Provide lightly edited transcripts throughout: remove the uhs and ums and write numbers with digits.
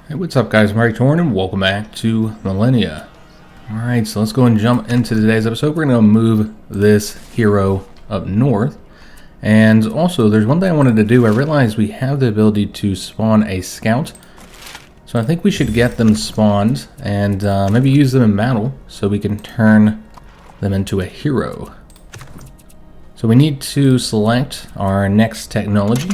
Hey, what's up guys, Praetorian, and welcome back to Millennia. Alright, so let's go and jump into today's episode. We're going to move this hero up north. And also, there's one thing I wanted to do. I realized we have the ability to spawn a scout. So I think we should get them spawned and maybe use them in battle so we can turn them into a hero. So we need to select our next technology.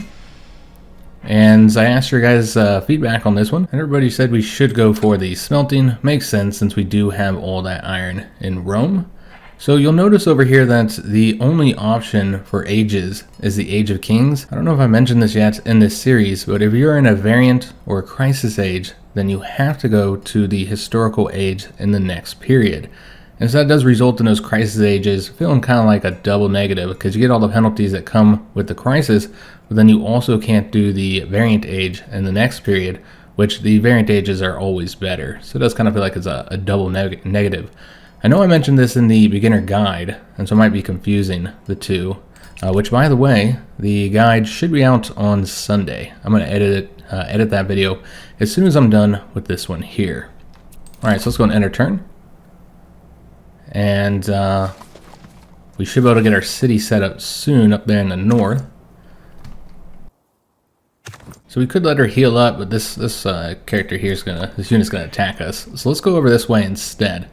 And I asked your guys' feedback on this one, and everybody said we should go for the smelting. Makes sense since we do have all that iron in Rome. So you'll notice over here that the only option for ages is the Age of Kings. I don't know if I mentioned this yet in this series, but if you're in a variant or a crisis age, then you have to go to the historical age in the next period. And so that does result in those crisis ages feeling kind of like a double negative, because you get all the penalties that come with the crisis, but then you also can't do the variant age in the next period, which the variant ages are always better. So it does kind of feel like it's a double negative. I know I mentioned this in the beginner guide, and so it might be confusing the two, which by the way, the guide should be out on Sunday. I'm going to edit that video as soon as I'm done with this one here. Alright, so let's go and enter turn. And we should be able to get our city set up soon up there in the north. So we could let her heal up, but this character here is this unit's gonna attack us. So let's go over this way instead.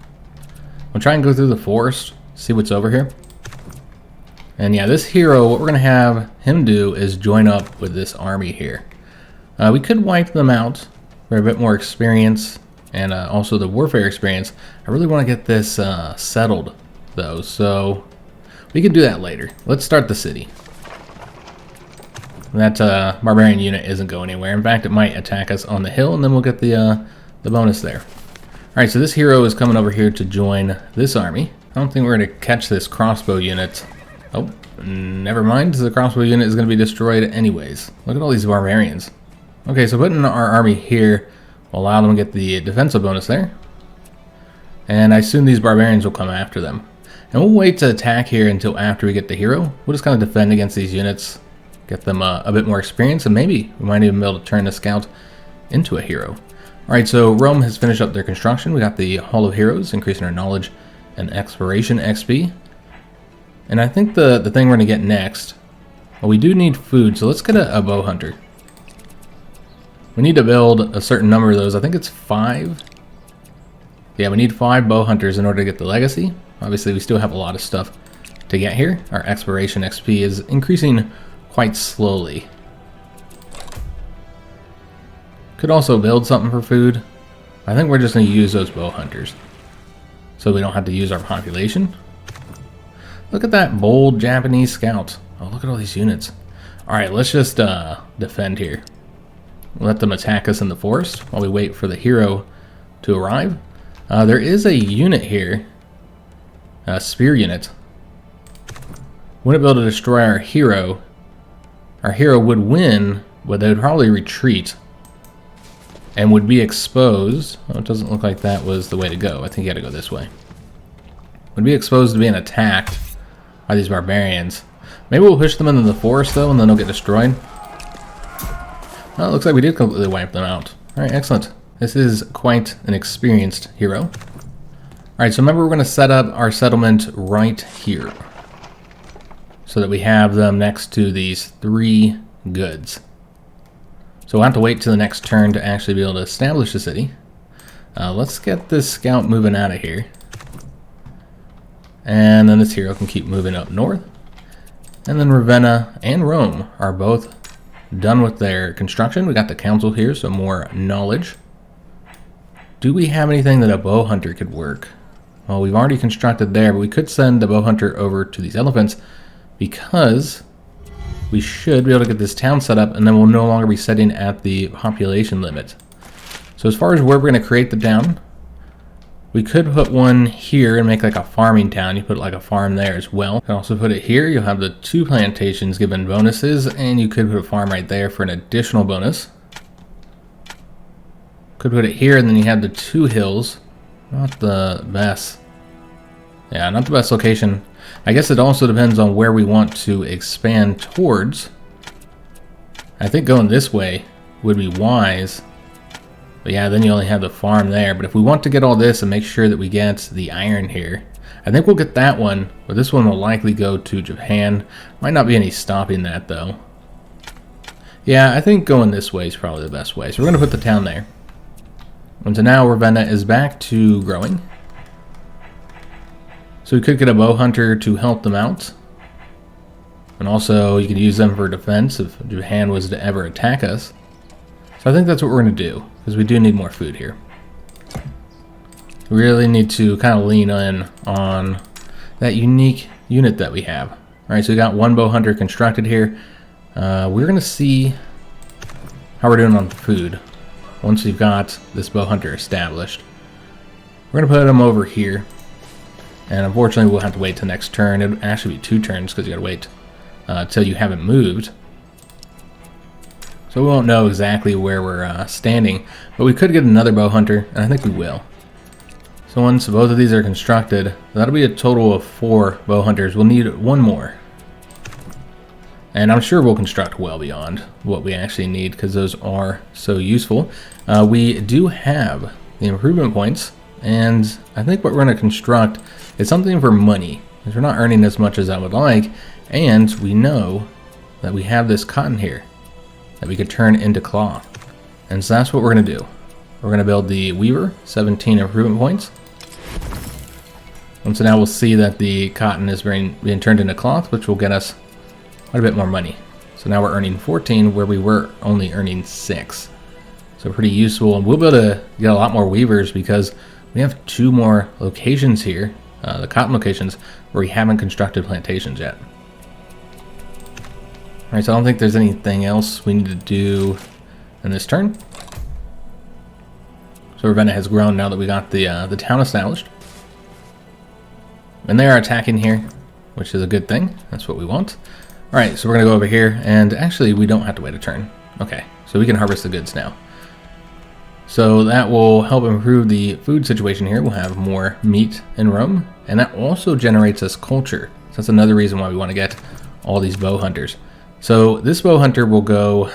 We'll try and go through the forest, see what's over here. And yeah, this hero, what we're gonna have him do is join up with this army here. We could wipe them out for a bit more experience and also the warfare experience. I really want to get this settled though, so we can do that later. Let's start the city. That barbarian unit isn't going anywhere. In fact, it might attack us on the hill, and then we'll get the bonus there. Alright, so this hero is coming over here to join this army. I don't think we're going to catch this crossbow unit. Oh, never mind. The crossbow unit is going to be destroyed anyways. Look at all these barbarians. Okay, so putting our army here will allow them to get the defensive bonus there. And I assume these barbarians will come after them. And we'll wait to attack here until after we get the hero. We'll just kind of defend against these units, get them a bit more experience, and maybe we might even be able to turn the scout into a hero. Alright, so Rome has finished up their construction. We got the Hall of Heroes, increasing our knowledge and exploration XP. And I think the thing we're going to get next, well, we do need food, so let's get a bow hunter. We need to build a certain number of those. I think it's 5. Yeah, we need 5 bow hunters in order to get the legacy. Obviously, we still have a lot of stuff to get here. Our exploration XP is increasing quite slowly. Could also build something for food. I think we're just going to use those bow hunters so we don't have to use our population. Look at that bold Japanese scout. Oh, look at all these units. Alright, let's just defend here. Let them attack us in the forest while we wait for the hero to arrive. There is a unit here, a spear unit. Wouldn't be able to destroy our hero. Our hero would win, but they would probably retreat and would be exposed. Oh, it doesn't look like that was the way to go. I think you gotta go this way. Would be exposed to being attacked by these barbarians. Maybe we'll push them into the forest though, and then they'll get destroyed. Well, it looks like we did completely wipe them out. Alright, excellent. This is quite an experienced hero. Alright, so remember we're going to set up our settlement right here, so that we have them next to these 3 goods. So we'll have to wait till the next turn to actually be able to establish the city. Let's get this scout moving out of here. And then this hero can keep moving up north. And then Ravenna and Rome are both done with their construction. We got the council here, so more knowledge. Do we have anything that a bow hunter could work? Well, we've already constructed there, but we could send the bow hunter over to these elephants because we should be able to get this town set up, and then we'll no longer be setting at the population limit. So as far as where we're going to create the town, we could put one here and make like a farming town. You put like a farm there as well. You can also put it here. You'll have the 2 plantations given bonuses, and you could put a farm right there for an additional bonus. Could put it here, and then you have the 2 hills. Not the best. Yeah, not the best location. I guess it also depends on where we want to expand towards. I think going this way would be wise. But yeah, then you only have the farm there. But if we want to get all this and make sure that we get the iron here, I think we'll get that one. But this one will likely go to Japan. Might not be any stopping that, though. Yeah, I think going this way is probably the best way. So we're going to put the town there. And so now Ravenna is back to growing. So we could get a bow hunter to help them out. And also you could use them for defense if Japan was to ever attack us. So I think that's what we're going to do, because we do need more food here. We really need to kind of lean in on that unique unit that we have. Alright, so we got one bow hunter constructed here. We're going to see how we're doing on food once we've got this bow hunter established. We're going to put him over here. And unfortunately, we'll have to wait till next turn. It would actually be 2 turns because you got to wait till you haven't moved. So we won't know exactly where we're standing. But we could get another bow hunter, and I think we will. So once both of these are constructed, that'll be a total of 4 bow hunters. We'll need 1 more. And I'm sure we'll construct well beyond what we actually need, because those are so useful. We do have the improvement points, and I think what we're going to construct is something for money, because we're not earning as much as I would like, and we know that we have this cotton here that we could turn into cloth. And so that's what we're going to do. We're going to build the weaver, 17 improvement points. And so now we'll see that the cotton is being turned into cloth, which will get us quite a bit more money. So now we're earning 14 where we were only earning 6. So pretty useful, and we'll be able to get a lot more weavers because we have 2 more locations here, the cotton locations, where we haven't constructed plantations yet. Alright, so I don't think there's anything else we need to do in this turn. So Ravenna has grown now that we got the town established. And they are attacking here, which is a good thing. That's what we want. Alright, so we're going to go over here, and actually we don't have to wait a turn. Okay, so we can harvest the goods now. So that will help improve the food situation here. We'll have more meat in Rome, and that also generates us culture. So that's another reason why we want to get all these bow hunters. So this bow hunter will go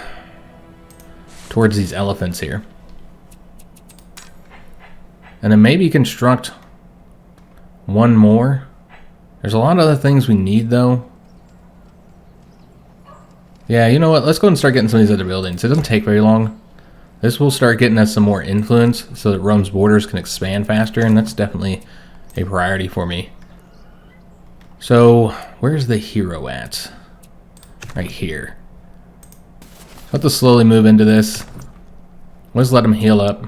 towards these elephants here. And then maybe construct 1 more. There's a lot of other things we need, though. Yeah, you know what? Let's go and start getting some of these other buildings. It doesn't take very long. This will start getting us some more influence so that Rome's borders can expand faster, and that's definitely a priority for me. So, where's the hero at? Right here. I'll have to slowly move into this. Let's let him heal up.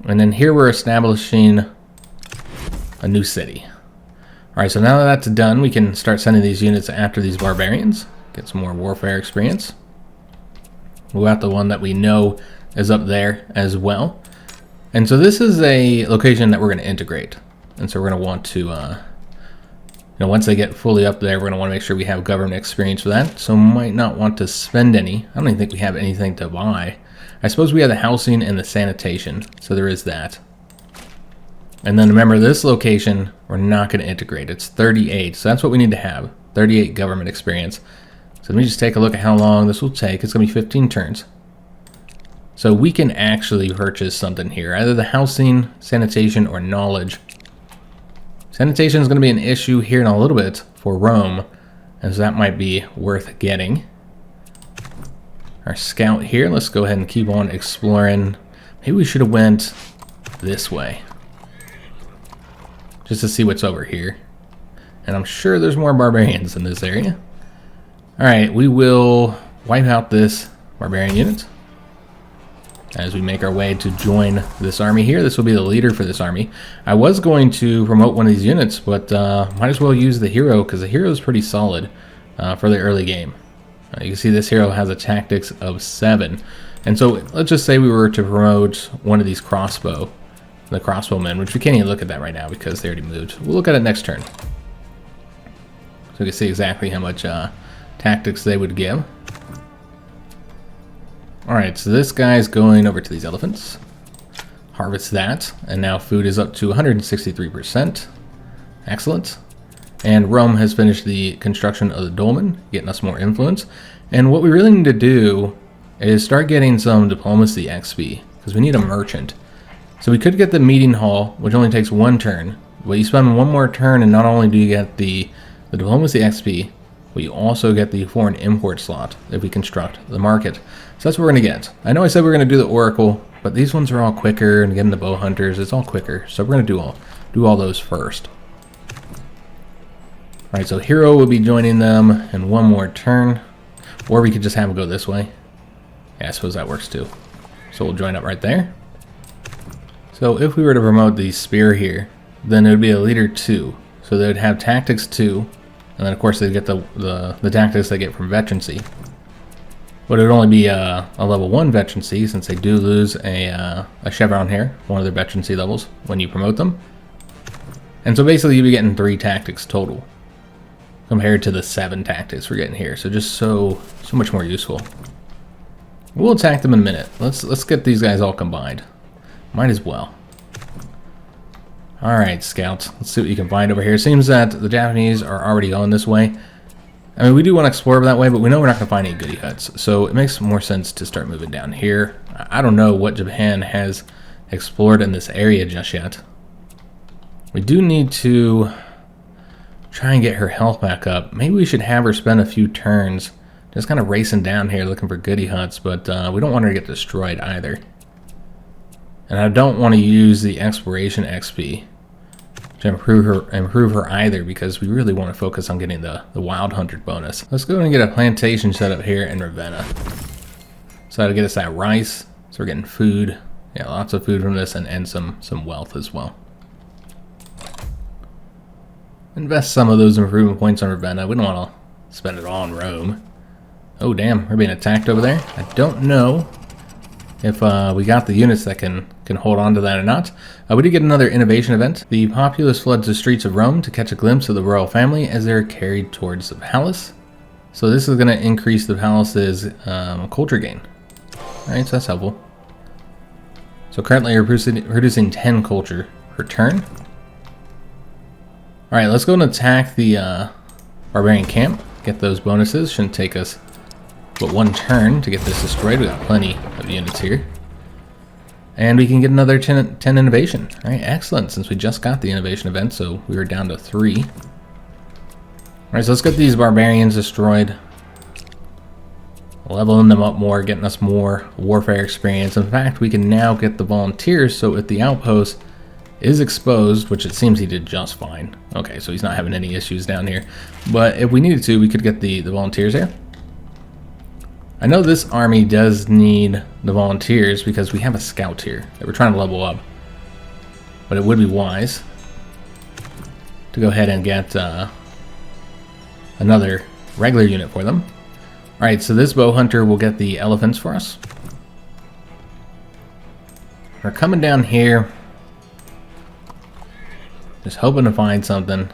And then here we're establishing a new city. Alright, so now that that's done, we can start sending these units after these barbarians. Get some more warfare experience. We'll got the one that we know is up there as well. And so this is a location that we're going to integrate. And so we're going to want to, once they get fully up there, we're going to want to make sure we have government experience for that. So might not want to spend any. I don't even think we have anything to buy. I suppose we have the housing and the sanitation. So there is that. And then remember, this location, we're not going to integrate. It's 38. So that's what we need to have. 38 government experience. So let me just take a look at how long this will take. It's going to be 15 turns. So we can actually purchase something here. Either the housing, sanitation, or knowledge. Sanitation is going to be an issue here in a little bit for Rome. And so that might be worth getting. Our scout here. Let's go ahead and keep on exploring. Maybe we should have went this way. Just to see what's over here. And I'm sure there's more barbarians in this area. Alright, we will wipe out this barbarian unit as we make our way to join this army here. This will be the leader for this army. I was going to promote one of these units, but might as well use the hero, because the hero is pretty solid for the early game. You can see this hero has a tactics of 7. And so let's just say we were to promote one of these the crossbowmen, which we can't even look at that right now because they already moved. We'll look at it next turn. So you can see exactly how much tactics they would give. Alright, so this guy's going over to these elephants. Harvest that, and now food is up to 163%. Excellent. And Rome has finished the construction of the dolmen, getting us more influence. And what we really need to do is start getting some diplomacy XP, because we need a merchant. So we could get the meeting hall, which only takes 1 turn. But you spend 1 more turn, and not only do you get the diplomacy XP, but you also get the foreign import slot if we construct the market. So that's what we're going to get. I know I said we are going to do the oracle, but these ones are all quicker, and getting the bow hunters, it's all quicker. So we're going to do all those first. All right, so hero will be joining them in 1 more turn, or we could just have him go this way. Yeah, I suppose that works too. So we'll join up right there. So if we were to promote the spear here, then it would be a leader 2. So they would have tactics 2, and then of course they'd get the tactics they get from veterancy. But it would only be a level 1 veterancy, since they do lose a chevron here, one of their veterancy levels, when you promote them. And so basically you'd be getting 3 tactics total, compared to the 7 tactics we're getting here. So just so much more useful. We'll attack them in a minute. Let's get these guys all combined. Might as well. Alright, scouts. Let's see what you can find over here. It seems that the Japanese are already going this way. I mean, we do want to explore that way, but we know we're not going to find any goodie huts. So it makes more sense to start moving down here. I don't know what Japan has explored in this area just yet. We do need to try and get her health back up. Maybe we should have her spend a few turns just kind of racing down here looking for goodie huts, but we don't want her to get destroyed either. And I don't want to use the exploration XP to improve her either, because we really want to focus on getting the wild hunter bonus. Let's go and get a plantation set up here in Ravenna. So that'll get us that rice. So we're getting food. Yeah, lots of food from this, and some wealth as well. Invest some of those improvement points on Ravenna. We don't want to spend it all on Rome. Oh damn, we're being attacked over there. I don't know if we got the units that can hold on to that or not. We did get another innovation event. The populace floods the streets of Rome to catch a glimpse of the royal family as they're carried towards the palace. So this is going to increase the palace's culture gain. Alright, so that's helpful. So currently we're producing 10 culture per turn. Alright, let's go and attack the barbarian camp. Get those bonuses. Shouldn't take us but 1 turn to get this destroyed. We got plenty of units here. And we can get another 10 innovation. Alright, excellent, since we just got the innovation event, so we were down to 3. Alright, so let's get these barbarians destroyed. Leveling them up more, getting us more warfare experience. In fact, we can now get the volunteers, so if the outpost is exposed, which it seems he did just fine. Okay, so he's not having any issues down here. But if we needed to, we could get the volunteers here. I know this army does need the volunteers because we have a scout here that we're trying to level up. But it would be wise to go ahead and get another regular unit for them. Alright, so this bow hunter will get the elephants for us. We're coming down here, just hoping to find something.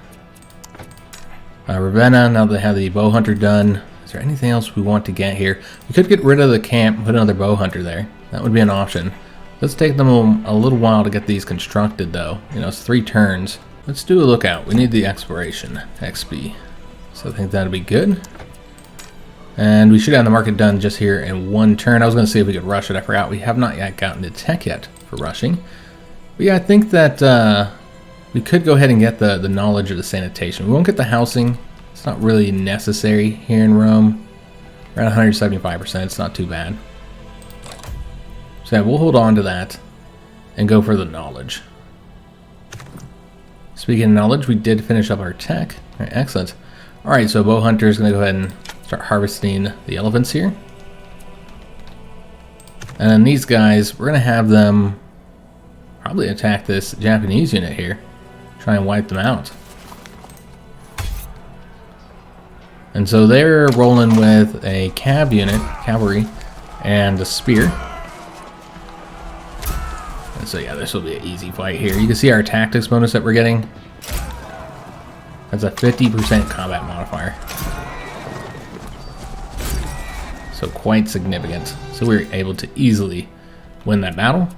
Ravenna, now that they have the bow hunter done. Is there anything else we want to get here? We could get rid of the camp and put another bow hunter there. That would be an option. Let's take them a little while to get these constructed though. You know, it's 3 turns. Let's do a lookout. We need the exploration XP. So I think that'll be good. And we should have the market done just here in 1 turn. I was going to see if we could rush it. I forgot we have not yet gotten to tech yet for rushing. But yeah, I think that we could go ahead and get the knowledge of the sanitation. We won't get the housing. It's not really necessary here in Rome. We're at 175%. It's not too bad. So yeah, we'll hold on to that and go for the knowledge. Speaking of knowledge, we did finish up our tech. All right, excellent. All right, so bow hunter is going to go ahead and start harvesting the elephants here. And then these guys, we're going to have them probably attack this Japanese unit here. Try and wipe them out. And so they're rolling with a cavalry, and a spear. And so yeah, this will be an easy fight here. You can see our tactics bonus that we're getting. That's a 50% combat modifier. So quite significant. So we were able to easily win that battle.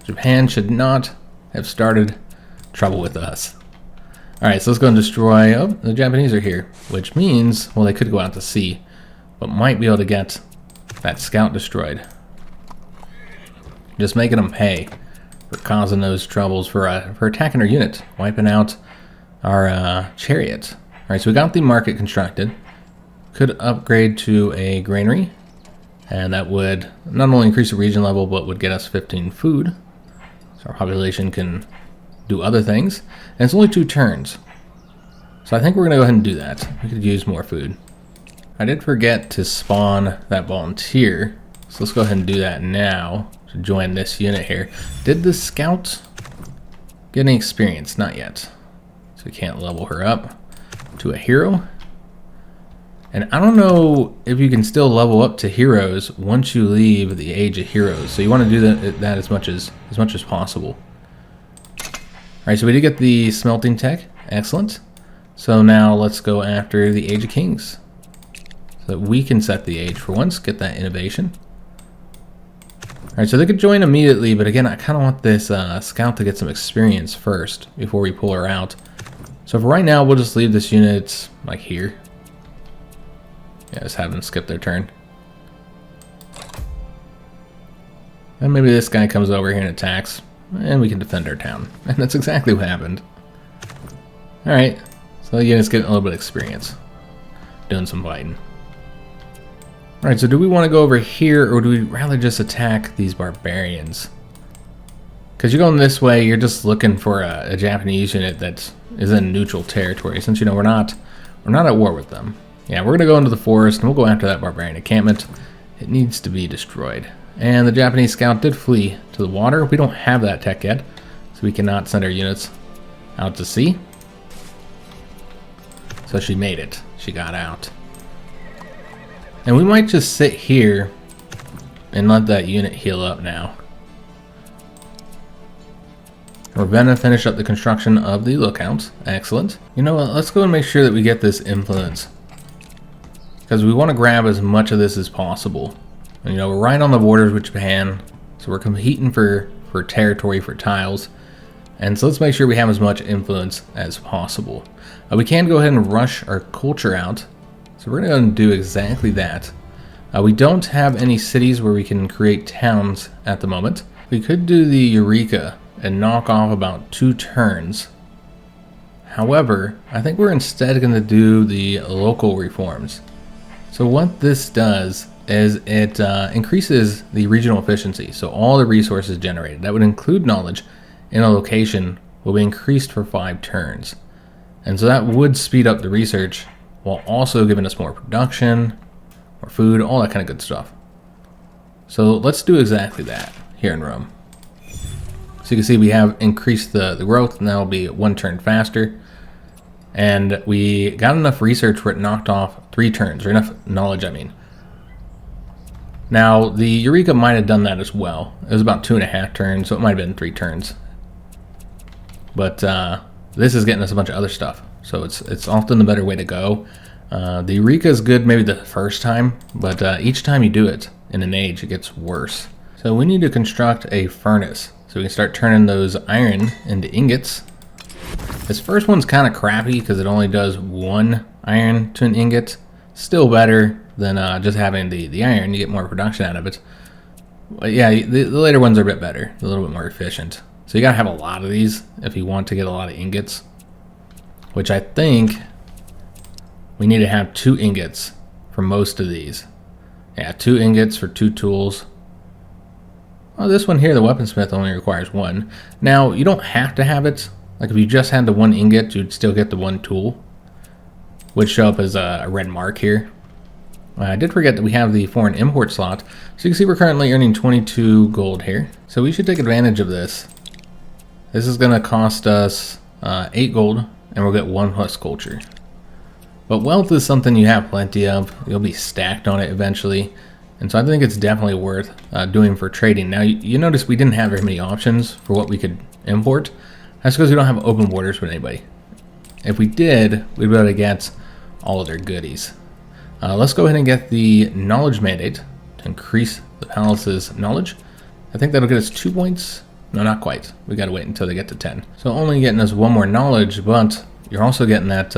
Japan should not have started trouble with us. Alright, so let's go and destroy... Oh, the Japanese are here. Which means, well, they could go out to sea, but might be able to get that scout destroyed. just making them pay for causing those troubles, for attacking our unit, wiping out our chariot. Alright, so we got the market constructed. Could upgrade to a granary, and that would not only increase the region level, but would get us 15 food. So our population can do other things. And it's only 2 turns. So I think we're going to go ahead and do that. We could use more food. I did forget to spawn that volunteer. So let's go ahead and do that now to join this unit here. Did the scout get any experience? Not yet. So we can't level her up to a hero. And I don't know if you can still level up to heroes once you leave the age of heroes. So you want to do that as much as possible. Alright, so we did get the smelting tech. Excellent. So now let's go after the age of kings. So that we can set the age for once, get that innovation. Alright, so they could join immediately, but again, I kind of want this scout to get some experience first before we pull her out. So for right now, we'll just leave this unit like here. Yeah, just have them skip their turn. And maybe this guy comes over here and attacks, and we can defend our town. And that's exactly what happened. Alright, so the unit's getting a little bit of experience, doing some fighting. Alright, so do we want to go over here, or do we rather just attack these barbarians? Because you're going this way, you're just looking for a Japanese unit that is in neutral territory, since, you know, we're not at war with them. Yeah, we're going to go into the forest, and we'll go after that barbarian encampment. It needs to be destroyed. And the Japanese scout did flee to the water. We don't have that tech yet, so we cannot send our units out to sea. So she made it. She got out. And we might just sit here and let that unit heal up now. We're going to finish up the construction of the lookouts. Excellent. You know what? Let's go and make sure that we get this influence, because we want to grab as much of this as possible. And, you know, we're right on the borders with Japan, so we're competing for territory, for tiles. And so let's make sure we have as much influence as possible. We can go ahead and rush our culture out. So we're going to do exactly that. We don't have any cities where we can create towns at the moment. We could do the Eureka and knock off about 2 turns. However, I think we're instead going to do the local reforms. So what this does is it increases the regional efficiency. So all the resources generated, that would include knowledge in a location, will be increased for 5 turns. And so that would speed up the research while also giving us more production, more food, all that kind of good stuff. So let's do exactly that here in Rome. So you can see we have increased the growth, and that'll be 1 turn faster. And we got enough research where it knocked off 3 turns, or enough knowledge, I mean. Now, the Eureka might have done that as well. It was about 2.5 turns, so it might have been 3 turns. But this is getting us a bunch of other stuff, so it's often the better way to go. The Eureka is good maybe the first time, but each time you do it in an age, it gets worse. So we need to construct a furnace, so we can start turning those iron into ingots. This first one's kind of crappy because it only does 1 iron to an ingot. Still better than just having the iron. You get more production out of it. But yeah, the later ones are a bit better, a little bit more efficient. So you gotta have a lot of these if you want to get a lot of ingots, which I think we need to have 2 ingots for most of these. Yeah, 2 ingots for 2 tools. Oh, this one here, the weaponsmith, only requires 1. Now, you don't have to have it. Like if you just had the 1 ingot, you'd still get the 1 tool, which show up as a red mark here. I did forget that we have the foreign import slot. So you can see we're currently earning 22 gold here. So we should take advantage of this. This is going to cost us 8 gold, and we'll get 1 plus culture. But wealth is something you have plenty of. You'll be stacked on it eventually. And so I think it's definitely worth doing for trading. Now, you notice we didn't have very many options for what we could import. That's because we don't have open borders with anybody. If we did, we'd be able to get all of their goodies. Let's go ahead and get the knowledge mandate to increase the palace's knowledge. I think that'll get us 2 points. No, not quite. We gotta wait until they get to 10. So only getting us 1 more knowledge, but you're also getting that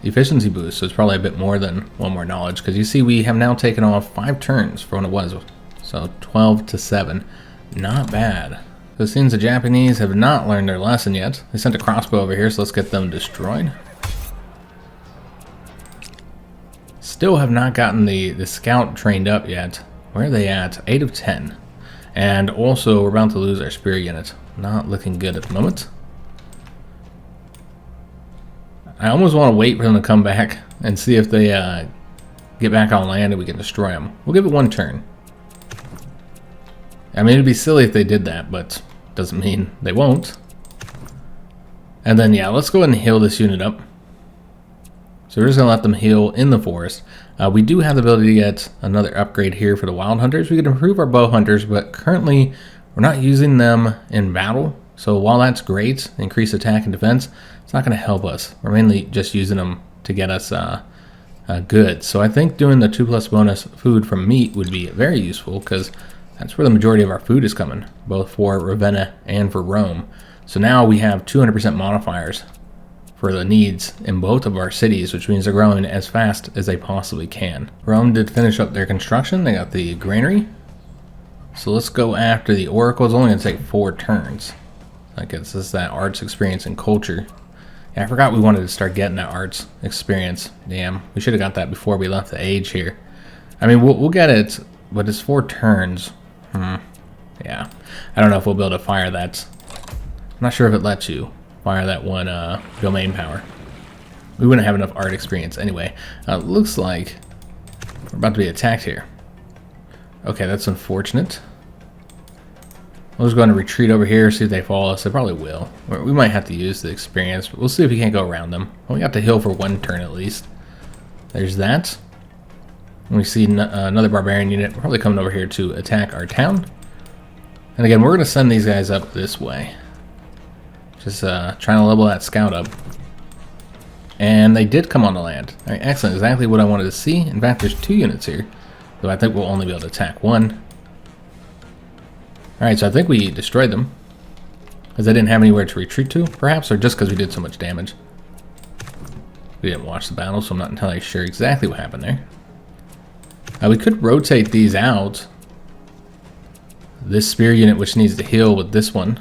efficiency boost, so it's probably a bit more than 1 more knowledge, because you see we have now taken off 5 turns for when it was. So 12 to 7. Not bad. So it seems the Japanese have not learned their lesson yet. They sent a crossbow over here, so let's get them destroyed. Still have not gotten the scout trained up yet. Where are they at? 8 of 10. And also, we're about to lose our spear unit. Not looking good at the moment. I almost want to wait for them to come back and see if they get back on land and we can destroy them. We'll give it one turn. I mean, it'd be silly if they did that, but doesn't mean they won't. And then, yeah, let's go ahead and heal this unit up. So we're just going to let them heal in the forest. We do have the ability to get another upgrade here for the wild hunters. We could improve our bow hunters, but currently we're not using them in battle. So while that's great, increase attack and defense, it's not going to help us. We're mainly just using them to get us goods. So I think doing the 2+ bonus food from meat would be very useful, because that's where the majority of our food is coming, both for Ravenna and for Rome. So now we have 200% modifiers for the needs in both of our cities, which means they're growing as fast as they possibly can. Rome did finish up their construction. They got the granary. So let's go after the oracle. It's only going to take 4 turns. I guess this is that arts experience and culture. Yeah, I forgot we wanted to start getting that arts experience. Damn, we should have got that before we left the age here. I mean, we'll get it, but it's 4 turns. Yeah, I don't know if we'll be able to fire that. I'm not sure if it lets you fire that one domain power. We wouldn't have enough art experience anyway. Looks like we're about to be attacked here. Okay, that's unfortunate. We'll just go and retreat over here, see if they follow us. They probably will. We might have to use the experience, but we'll see if we can't go around them. Well, we got to heal for 1 turn at least. There's that. And we see another barbarian unit probably coming over here to attack our town. And again, we're going to send these guys up this way. Just trying to level that scout up. And they did come on the land. All right, excellent. Exactly what I wanted to see. In fact, there's 2 units here. So I think we'll only be able to attack 1. Alright, so I think we destroyed them. Because they didn't have anywhere to retreat to, perhaps, or just because we did so much damage. We didn't watch the battle, so I'm not entirely sure exactly what happened there. We could rotate these out. This spear unit, which needs to heal with this one.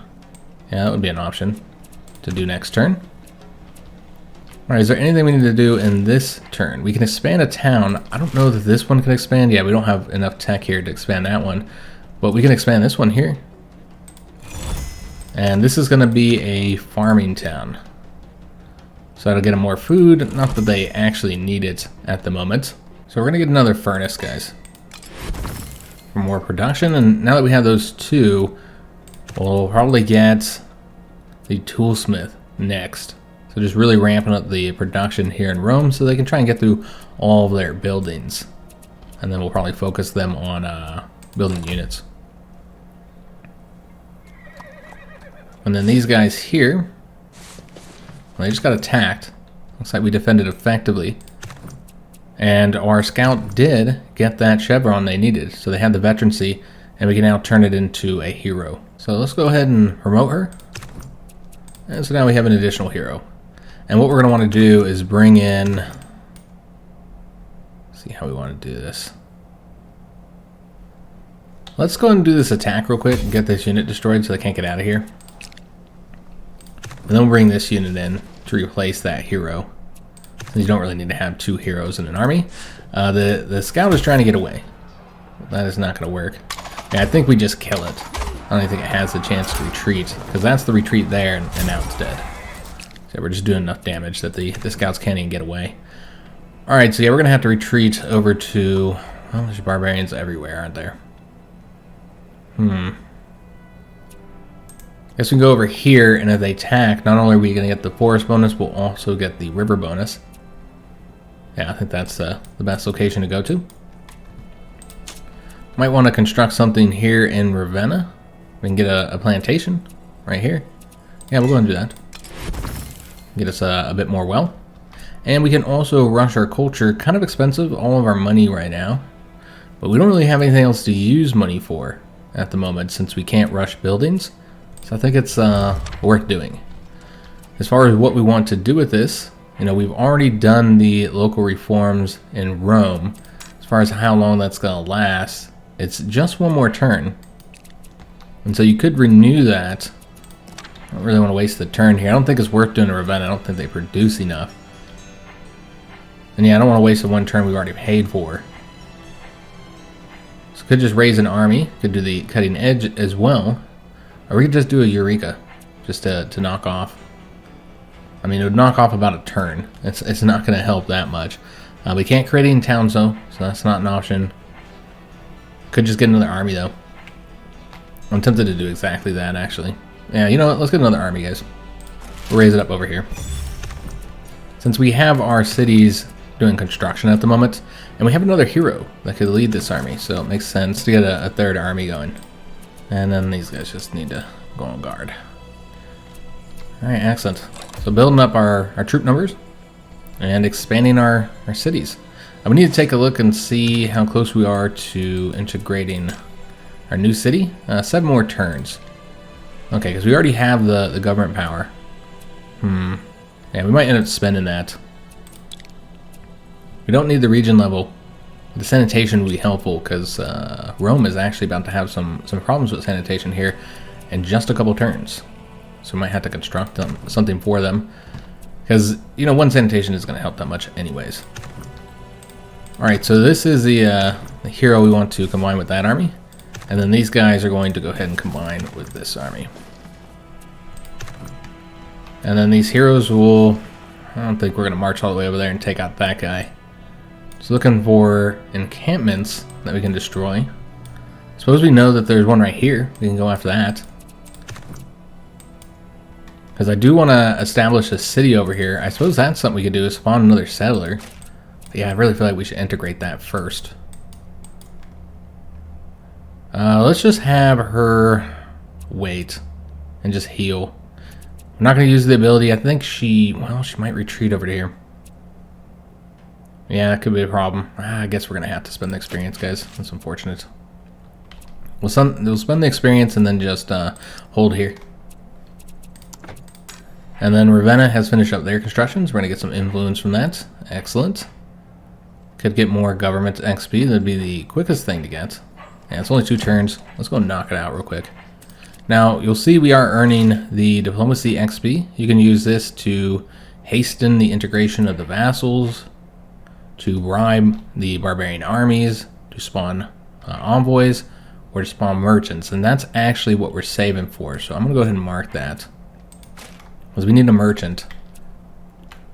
Yeah, that would be an option to do next turn. Alright, is there anything we need to do in this turn? We can expand a town. I don't know that this one can expand. Yeah, we don't have enough tech here to expand that one. But we can expand this one here. And this is going to be a farming town. So that'll get them more food. Not that they actually need it at the moment. So we're going to get another furnace, guys. For more production. And now that we have those 2, we'll probably get the toolsmith next. So just really ramping up the production here in Rome so they can try and get through all of their buildings. And then we'll probably focus them on building units. And then these guys here, well, they just got attacked. Looks like we defended effectively. And our scout did get that chevron they needed. So they had the veterancy, and we can now turn it into a hero. So let's go ahead and promote her. And so now we have an additional hero. And what we're going to want to do is bring in... Let's see how we want to do this. Let's go and do this attack real quick and get this unit destroyed so they can't get out of here. And then we'll bring this unit in to replace that hero. You don't really need to have 2 heroes in an army. The scout is trying to get away. That is not going to work. Yeah, I think we just kill it. I don't even think it has the chance to retreat, because that's the retreat there, and now it's dead. So we're just doing enough damage that the scouts can't even get away. Alright, so yeah, we're going to have to retreat over to... Well, there's barbarians everywhere, aren't there? Guess we can go over here, and if they attack, not only are we going to get the forest bonus, we'll also get the river bonus. Yeah, I think that's the best location to go to. Might want to construct something here in Ravenna. We can get a plantation right here. Yeah, we'll go and do that. Get us a bit more wealth. And we can also rush our culture. Kind of expensive, all of our money right now. But we don't really have anything else to use money for at the moment, since we can't rush buildings. So I think it's worth doing. As far as what we want to do with this, you know, we've already done the local reforms in Rome. As far as how long that's going to last, it's just 1 more turn. And so you could renew that. I don't really want to waste the turn here. I don't think it's worth doing a Ravenna. I don't think they produce enough. And yeah, I don't want to waste the one turn we've already paid for. So could just raise an army. Could do the cutting edge as well. Or we could just do a Eureka. Just to knock off. I mean, it would knock off about a turn. It's not going to help that much. We can't create any towns though, so that's not an option. Could just get another army though. I'm tempted to do exactly that actually. Yeah, you know what? Let's get another army, guys. We'll raise it up over here. Since we have our cities doing construction at the moment, and we have another hero that could lead this army, so it makes sense to get a third army going. And then these guys just need to go on guard. Alright, excellent. So building up our troop numbers and expanding our cities. We need to take a look and see how close we are to integrating our new city. 7 more turns. Okay, because we already have the government power. Yeah, we might end up spending that. We don't need the region level. The sanitation would be helpful because Rome is actually about to have some problems with sanitation here in just a couple turns. So we might have to construct something for them. Because, you know, one sanitation is going to help that much anyways. Alright, so this is the hero we want to combine with that army. And then these guys are going to go ahead and combine with this army. And then these heroes will... I don't think we're going to march all the way over there and take out that guy. So looking for encampments that we can destroy. Suppose we know that there's one right here. We can go after that. Because I do want to establish a city over here. I suppose that's something we could do, is spawn another settler. But yeah, I really feel like we should integrate that first. Let's just have her wait and just heal. I'm not going to use the ability. I think she might retreat over here. Yeah, that could be a problem. I guess we're going to have to spend the experience, guys. That's unfortunate. We'll spend the experience and then just hold here. And then Ravenna has finished up their constructions. We're going to get some influence from that. Excellent. Could get more government XP. That'd be the quickest thing to get. Yeah, it's only 2 turns. Let's go knock it out real quick. Now, you'll see we are earning the diplomacy XP. You can use this to hasten the integration of the vassals, to bribe the barbarian armies, to spawn envoys, or to spawn merchants. And that's actually what we're saving for. So I'm going to go ahead and mark that. Because we need a merchant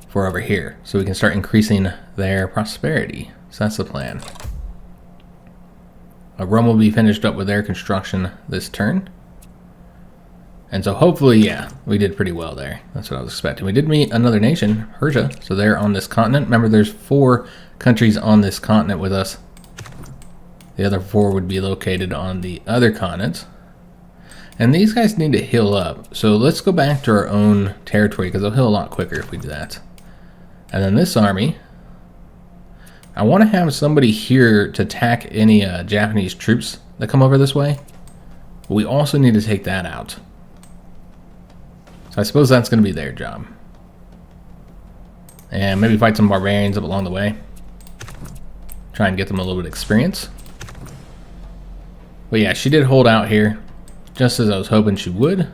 for over here, so we can start increasing their prosperity. So that's the plan. Rome will be finished up with their construction this turn. And so hopefully, yeah, we did pretty well there. That's what I was expecting. We did meet another nation, Persia, so they're on this continent. Remember, there's 4 countries on this continent with us. The other 4 would be located on the other continent. And these guys need to heal up. So let's go back to our own territory, because they'll heal a lot quicker if we do that. And then this army, I want to have somebody here to attack any Japanese troops that come over this way. But we also need to take that out. So I suppose that's going to be their job. And maybe fight some barbarians up along the way. Try and get them a little bit of experience. But yeah, she did hold out here, just as I was hoping she would.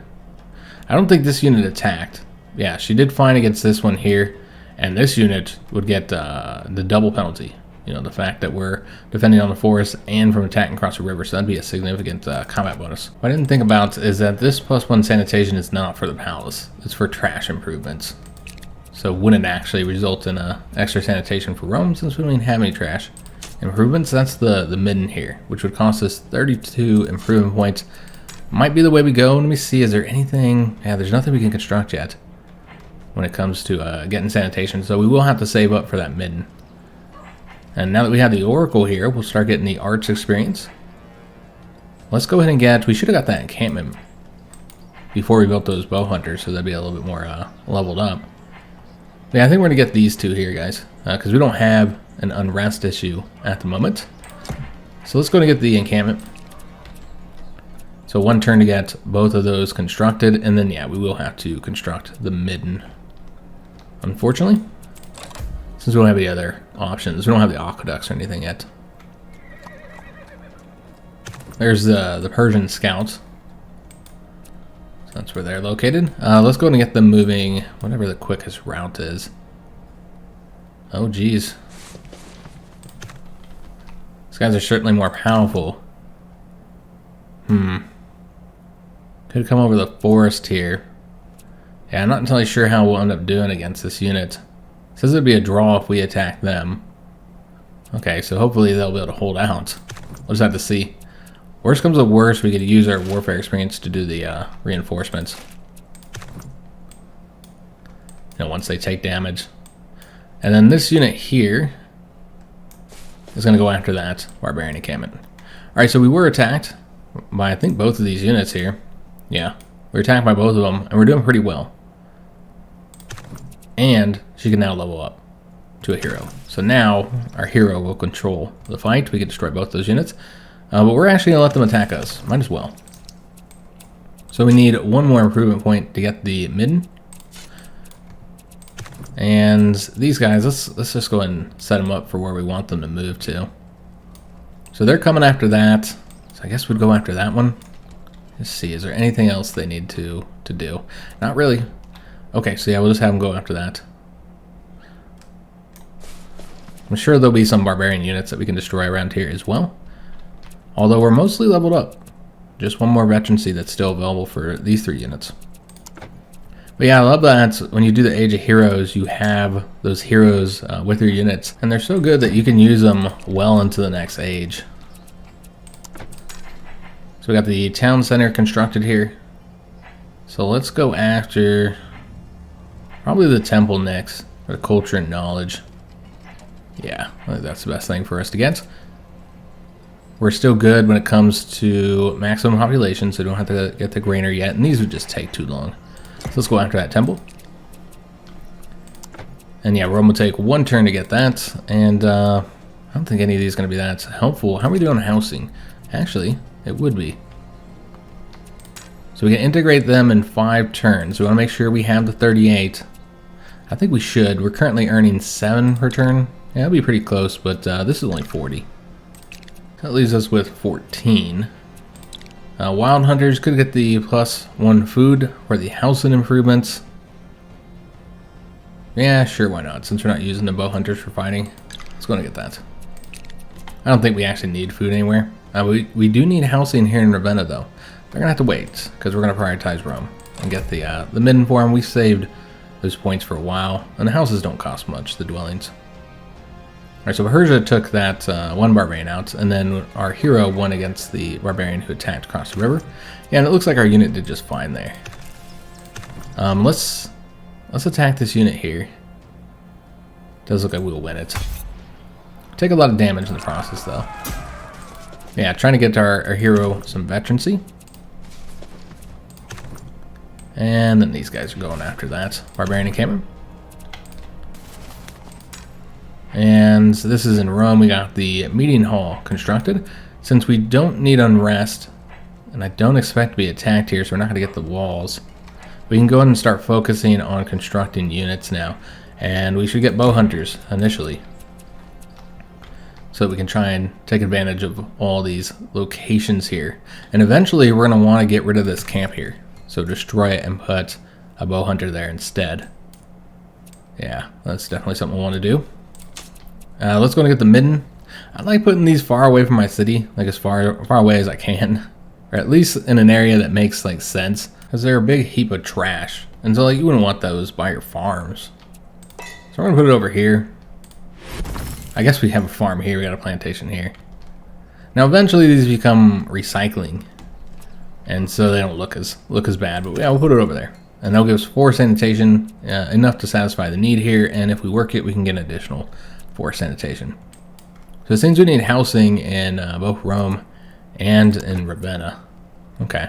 I don't think this unit attacked. Yeah, she did fine against this one here. And this unit would get the double penalty. You know, the fact that we're defending on the forest and from attacking across the river. So that'd be a significant combat bonus. What I didn't think about is that this +1 sanitation is not for the palace. It's for trash improvements. So wouldn't actually result in extra sanitation for Rome, since we don't even have any trash improvements. That's the midden here, which would cost us 32 improvement points. Might be the way we go. Let me see, is there anything? Yeah, there's nothing we can construct yet when it comes to getting sanitation, so we will have to save up for that midden. And now that we have the Oracle here, we'll start getting the arts experience. Let's go ahead and get, we should have got that encampment before we built those bow hunters, so that'd be a little bit more leveled up. Yeah, I think we're gonna get these 2 here, guys, because we don't have an unrest issue at the moment. So let's go and get the encampment. So 1 turn to get both of those constructed, and then yeah, we will have to construct the midden. Unfortunately, since we don't have any other options, we don't have the aqueducts or anything yet. There's the Persian scouts. That's where they're located. Let's go and get them moving whatever the quickest route is. Oh, geez. These guys are certainly more powerful. Could come over the forest here. Yeah, I'm not entirely sure how we'll end up doing against this unit. It says it'd be a draw if we attack them. Okay, so hopefully they'll be able to hold out. We'll just have to see. Worst comes to worst, we could use our warfare experience to do the reinforcements. You know, once they take damage. And then this unit here is going to go after that barbarian encampment. Alright, so we were attacked by, I think, both of these units here. Yeah, we were attacked by both of them, and we're doing pretty well. And she can now level up to a hero. So now our hero will control the fight. We can destroy both those units. But we're actually going to let them attack us. Might as well. So we need one more improvement point to get the midden. And these guys, let's just go ahead and set them up for where we want them to move to. So they're coming after that. So I guess we'd go after that one. Let's see, is there anything else they need to do? Not really. Okay, so yeah, we'll just have them go after that. I'm sure there'll be some barbarian units that we can destroy around here as well. Although we're mostly leveled up. Just one more veterancy that's still available for these 3 units. But yeah, I love that when you do the Age of Heroes, you have those heroes with your units. And they're so good that you can use them well into the next age. So we got the town center constructed here. So let's go after probably the temple next, for the culture and knowledge. Yeah, I think that's the best thing for us to get. We're still good when it comes to maximum population, so we don't have to get the grainer yet, and these would just take too long. So let's go after that temple. And yeah, Rome will take 1 turn to get that, and I don't think any of these are going to be that helpful. How are we doing on housing? Actually, it would be. So we can integrate them in 5 turns. We want to make sure we have the 38. I think we should. We're currently earning 7 per turn. Yeah, it'll be pretty close, but this is only 40. That leaves us with 14. Wild Hunters could get the +1 food for the housing improvements. Yeah, sure, why not? Since we're not using the bow hunters for fighting, let's go and get that. I don't think we actually need food anywhere. We do need housing here in Ravenna, though. They're going to have to wait, because we're going to prioritize Rome and get the midden for them. We saved those points for a while, and the houses don't cost much, the dwellings. Alright, so Persia took that 1 barbarian out, and then our hero won against the barbarian who attacked across the river. Yeah, and it looks like our unit did just fine there. Let's attack this unit here. Does look like we'll win it. Take a lot of damage in the process, though. Yeah, trying to get our hero some veterancy. And then these guys are going after that barbarian encampment. And this is in Rome. We got the meeting hall constructed. Since we don't need unrest, and I don't expect to be attacked here, so we're not going to get the walls, we can go ahead and start focusing on constructing units now. And we should get bow hunters initially, so that we can try and take advantage of all these locations here. And eventually we're going to want to get rid of this camp here. So destroy it and put a bow hunter there instead. Yeah, that's definitely something we want to do. Let's go and get the midden. I like putting these far away from my city, like as far away as I can, or at least in an area that makes like sense, because they're a big heap of trash, and so like you wouldn't want those by your farms. So we're gonna put it over here. I guess we have a farm here. We got a plantation here. Now eventually these become recycling, and so they don't look as bad. But yeah, we'll put it over there, and that'll give us 4 sanitation, enough to satisfy the need here. And if we work it, we can get an additional 4 sanitation. So it seems we need housing in both Rome and in Ravenna. Okay.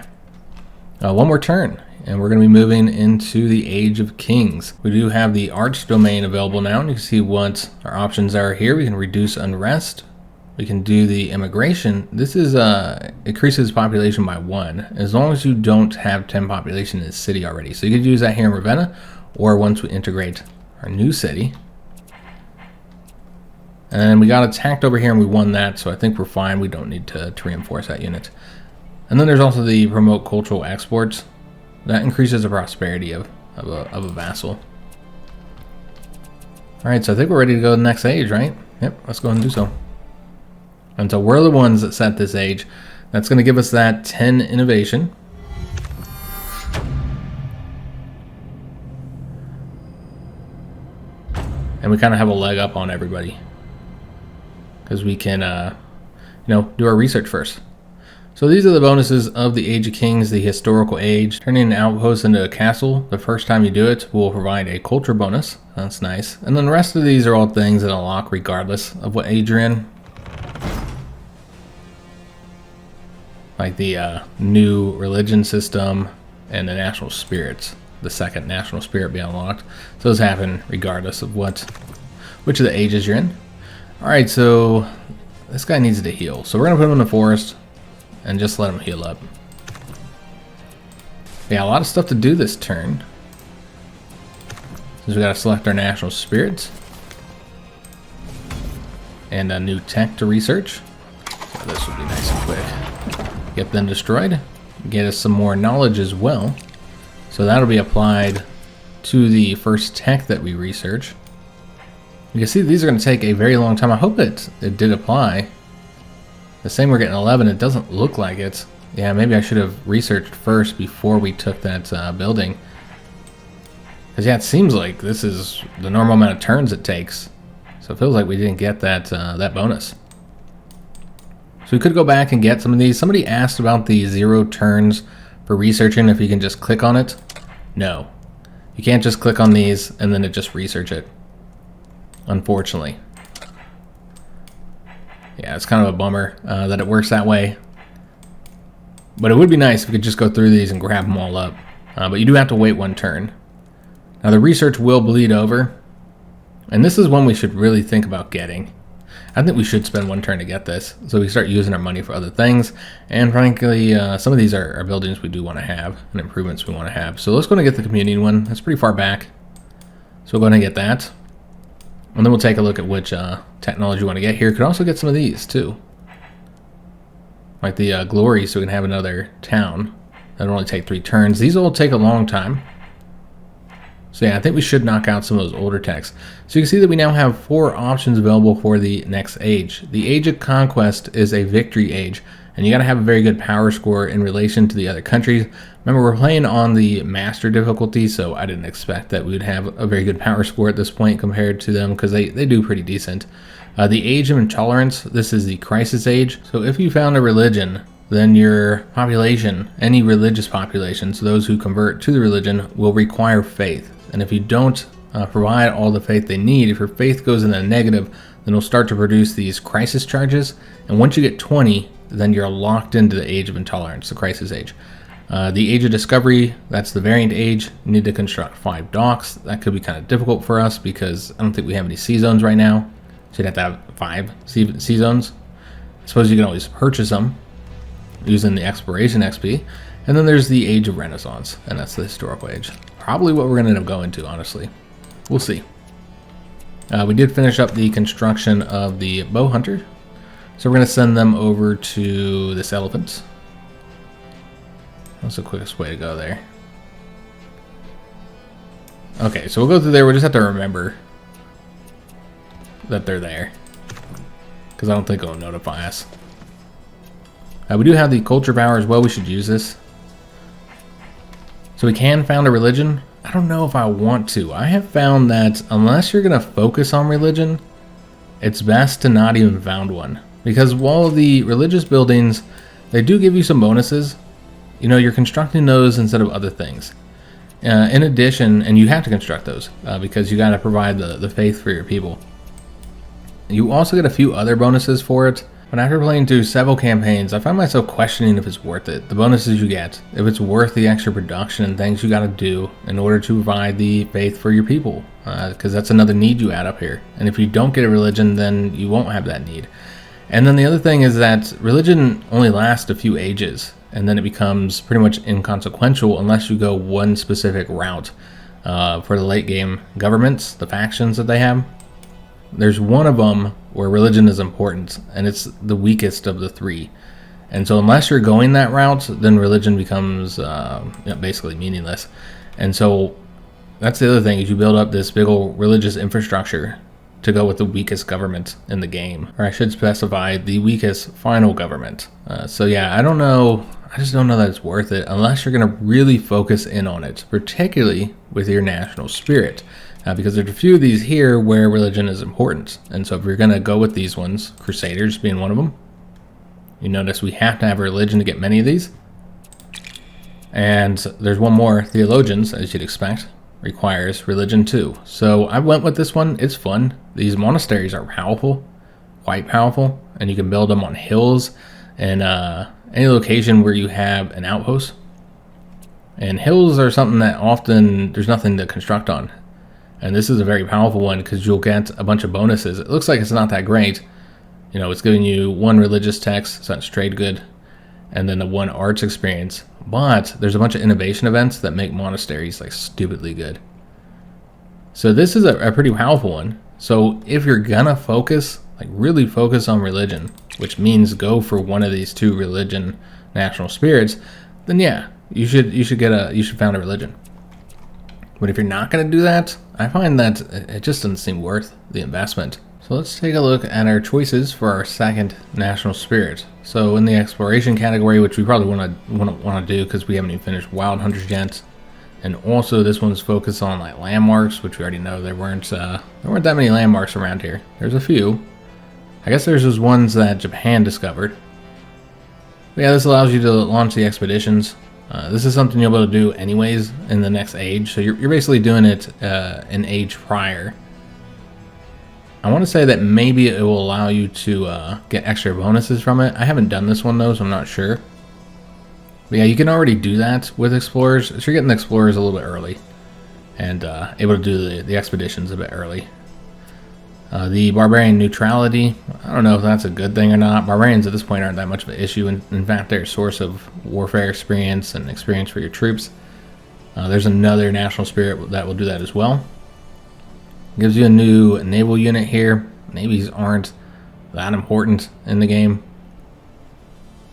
1 more turn, and we're going to be moving into the Age of Kings. We do have the Arch domain available now, and you can see what our options are here. We can reduce unrest. We can do the immigration. This is increases population by 1, as long as you don't have 10 population in the city already. So you could use that here in Ravenna, or once we integrate our new city. And then we got attacked over here and we won that, so I think we're fine. We don't need to reinforce that unit. And then there's also the promote cultural exports. That increases the prosperity of a vassal. Alright, so I think we're ready to go to the next age, right? Yep, let's go ahead and do so. And so we're the ones that set this age. That's going to give us that 10 innovation. And we kind of have a leg up on everybody, because we can, do our research first. So these are the bonuses of the Age of Kings, the historical age. Turning an outpost into a castle the first time you do it will provide a culture bonus. That's nice. And then the rest of these are all things that unlock regardless of what age you're in. Like the new religion system and the national spirits. The second national spirit being unlocked. So those happen regardless of which of the ages you're in. Alright, so this guy needs to heal. So we're going to put him in the forest and just let him heal up. Yeah, a lot of stuff to do this turn. Since we got to select our national spirits. And a new tech to research. So this will be nice and quick. Get them destroyed. Get us some more knowledge as well. So that'll be applied to the first tech that we research. You can see these are going to take a very long time. I hope it did apply. The same, we're getting 11. It doesn't look like it. Yeah, maybe I should have researched first before we took that building. Because yeah, it seems like this is the normal amount of turns it takes. So it feels like we didn't get that bonus. So we could go back and get some of these. Somebody asked about the 0 turns for researching, if you can just click on it. No. You can't just click on these and then it just research it. Unfortunately. Yeah, it's kind of a bummer that it works that way. But it would be nice if we could just go through these and grab them all up. But you do have to wait 1 turn. Now the research will bleed over. And this is one we should really think about getting. I think we should spend 1 turn to get this, so we start using our money for other things. And frankly, some of these are buildings we do want to have, and improvements we want to have. So let's go and get the community one. That's pretty far back. So we'll go ahead and get that. And then we'll take a look at which technology we want to get here. Could also get some of these, too. Like the glory, so we can have another town. That'll only take 3 turns. These will take a long time. So yeah, I think we should knock out some of those older techs. So you can see that we now have 4 options available for the next age. The Age of Conquest is a victory age, and you got to have a very good power score in relation to the other countries. Remember, we're playing on the master difficulty, so I didn't expect that we would have a very good power score at this point compared to them, because they do pretty decent. The Age of Intolerance, this is the crisis age. So if you found a religion, then your population, any religious population, so those who convert to the religion, will require faith. And if you don't provide all the faith they need, if your faith goes in the negative, then it'll start to produce these crisis charges. And once you get 20, then you're locked into the Age of Intolerance, the crisis age. The Age of Discovery, that's the variant age. You need to construct 5 docks. That could be kind of difficult for us because I don't think we have any sea zones right now. So you'd have to have 5 sea zones. I suppose you can always purchase them using the exploration XP. And then there's the Age of Renaissance, and that's the historical age. Probably what we're going to end up going to, honestly. We'll see. We did finish up the construction of the bow hunter. So we're going to send them over to this elephant. That's the quickest way to go there. Okay, so we'll go through there. We'll just have to remember that they're there, because I don't think it'll notify us. We do have the culture power as well. We should use this. So we can found a religion. I don't know if I want to. I have found that unless you're going to focus on religion, it's best to not even found one. Because while the religious buildings, they do give you some bonuses, you know, you're constructing those instead of other things. In addition, and you have to construct those because you got to provide the faith for your people. You also get a few other bonuses for it. But after playing through several campaigns, I find myself questioning if it's worth it. The bonuses you get, if it's worth the extra production and things you got to do in order to provide the faith for your people. Because that's another need you add up here. And if you don't get a religion, then you won't have that need. And then the other thing is that religion only lasts a few ages. And then it becomes pretty much inconsequential unless you go one specific route. For the late game governments, the factions that they have. There's one of them where religion is important, and it's the weakest of the 3. And so unless you're going that route, then religion becomes basically meaningless. And so that's the other thing, is you build up this big old religious infrastructure to go with the weakest government in the game. Or I should specify, the weakest final government. So yeah, I don't know. I just don't know that it's worth it unless you're going to really focus in on it, particularly with your national spirit. Because there's a few of these here where religion is important. And so if you're going to go with these ones, Crusaders being one of them, you notice we have to have religion to get many of these. And there's one more, Theologians, as you'd expect, requires religion too. So I went with this one. It's fun. These monasteries are powerful, quite powerful, and you can build them on hills and any location where you have an outpost. And hills are something that often there's nothing to construct on. And this is a very powerful one because you'll get a bunch of bonuses. It looks like it's not that great. You know, it's giving you 1 religious text, so that's trade good, and then the 1 arts experience. But there's a bunch of innovation events that make monasteries like stupidly good. So this is a pretty powerful one. So if you're gonna focus, like really focus on religion, which means go for one of these 2 religion national spirits, then yeah, you should found a religion. But if you're not going to do that, I find that it just doesn't seem worth the investment. So let's take a look at our choices for our second national spirit. So in the exploration category, which we probably want to do because we haven't even finished Wild Hunters yet, and also this one's focused on like landmarks, which we already know there weren't that many landmarks around here. There's a few. I guess there's those ones that Japan discovered. But yeah, this allows you to launch the expeditions. This is something you'll be able to do anyways in the next age, so you're basically doing it an age prior. I want to say that maybe it will allow you to get extra bonuses from it. I haven't done this one though, so I'm not sure. But yeah, you can already do that with explorers. So you're getting the explorers a little bit early and able to do the expeditions a bit early. The barbarian neutrality, I don't know if that's a good thing or not. Barbarians at this point aren't that much of an issue. In fact, they're a source of warfare experience and experience for your troops. There's another national spirit that will do that as well. Gives you a new naval unit here. Navies aren't that important in the game.